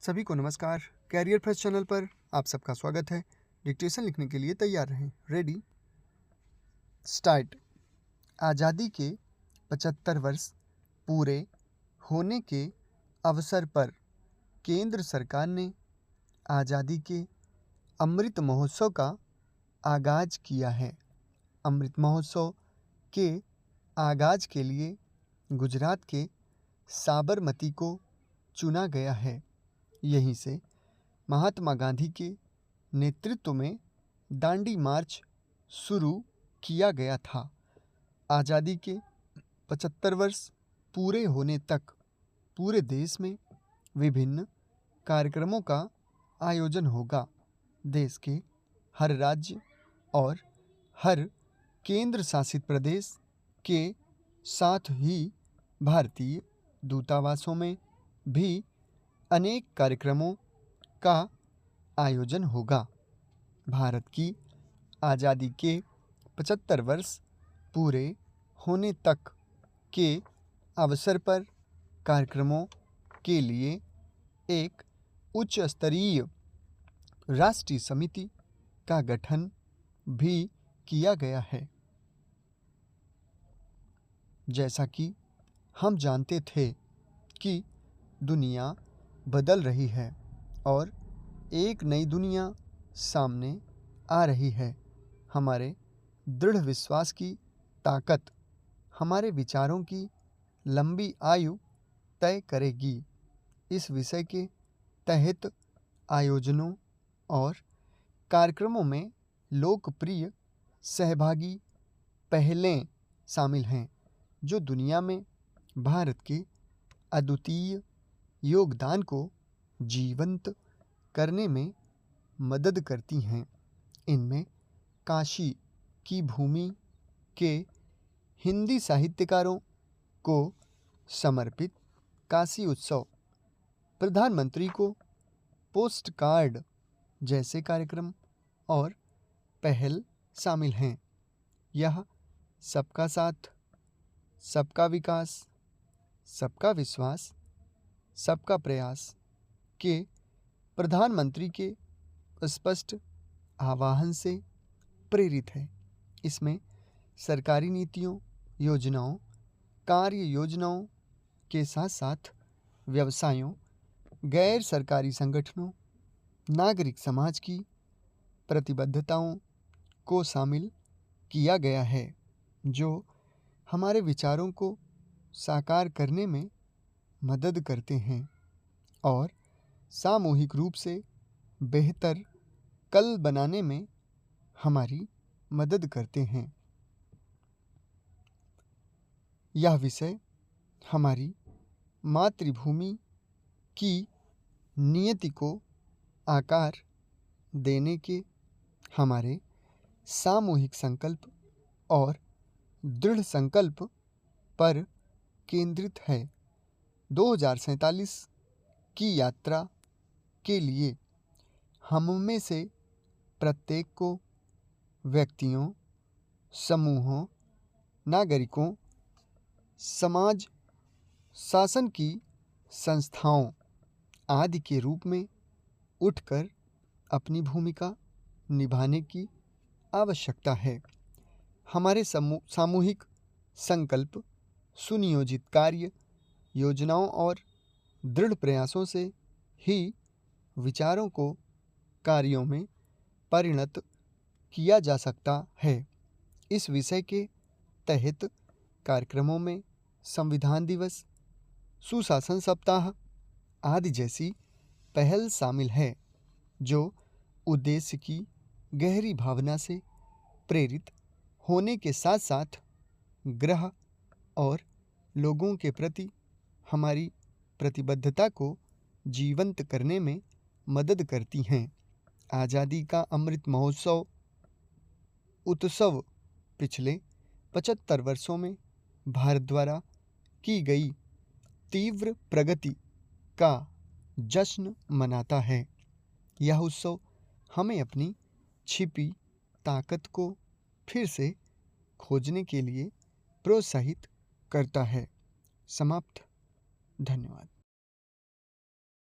सभी को नमस्कार। कैरियर फर्स्ट चैनल पर आप सबका स्वागत है। डिक्टेशन लिखने के लिए तैयार रहें। Ready start. आज़ादी के 75 वर्ष पूरे होने के अवसर पर केंद्र सरकार ने आज़ादी के अमृत महोत्सव का आगाज़ किया है। अमृत महोत्सव के आगाज़ के लिए गुजरात के साबरमती को चुना गया है। यहीं से महात्मा गांधी के नेतृत्व में दांडी मार्च शुरू किया गया था। आज़ादी के 75 वर्ष पूरे होने तक पूरे देश में विभिन्न कार्यक्रमों का आयोजन होगा। देश के हर राज्य और हर केंद्र शासित प्रदेश के साथ ही भारतीय दूतावासों में भी अनेक कार्यक्रमों का आयोजन होगा। भारत की आज़ादी के 75 वर्ष पूरे होने तक के अवसर पर कार्यक्रमों के लिए एक उच्च स्तरीय राष्ट्रीय समिति का गठन भी किया गया है। जैसा कि हम जानते थे कि दुनिया बदल रही है और एक नई दुनिया सामने आ रही है। हमारे दृढ़ विश्वास की ताकत हमारे विचारों की लंबी आयु तय करेगी। इस विषय के तहत आयोजनों और कार्यक्रमों में लोकप्रिय सहभागी पहलें शामिल हैं, जो दुनिया में भारत के अद्वितीय योगदान को जीवंत करने में मदद करती हैं। इनमें काशी की भूमि के हिंदी साहित्यकारों को समर्पित काशी उत्सव, प्रधानमंत्री को पोस्ट कार्ड जैसे कार्यक्रम और पहल शामिल हैं। यह सबका साथ, सबका विकास, सबका विश्वास, सबका प्रयास के प्रधानमंत्री के स्पष्ट आह्वान से प्रेरित है। इसमें सरकारी नीतियों, योजनाओं, कार्य योजनाओं के साथ साथ व्यवसायों, गैर सरकारी संगठनों, नागरिक समाज की प्रतिबद्धताओं को शामिल किया गया है, जो हमारे विचारों को साकार करने में मदद करते हैं और सामूहिक रूप से बेहतर कल बनाने में हमारी मदद करते हैं। यह विषय हमारी मातृभूमि की नियति को आकार देने के हमारे सामूहिक संकल्प और दृढ़ संकल्प पर केंद्रित है। 2047 की यात्रा के लिए हम में से प्रत्येक को व्यक्तियों, समूहों, नागरिकों, समाज, शासन की संस्थाओं आदि के रूप में उठकर अपनी भूमिका निभाने की आवश्यकता है। हमारे सामूहिक संकल्प, सुनियोजित कार्य योजनाओं और दृढ़ प्रयासों से ही विचारों को कार्यों में परिणत किया जा सकता है। इस विषय के तहत कार्यक्रमों में संविधान दिवस, सुशासन सप्ताह आदि जैसी पहल शामिल है, जो उद्देश्य की गहरी भावना से प्रेरित होने के साथ साथ ग्रह और लोगों के प्रति हमारी प्रतिबद्धता को जीवंत करने में मदद करती हैं। आज़ादी का अमृत महोत्सव उत्सव पिछले 75 वर्षों में भारत द्वारा की गई तीव्र प्रगति का जश्न मनाता है। यह उत्सव हमें अपनी छिपी ताकत को फिर से खोजने के लिए प्रोत्साहित करता है। समाप्त। धन्यवाद।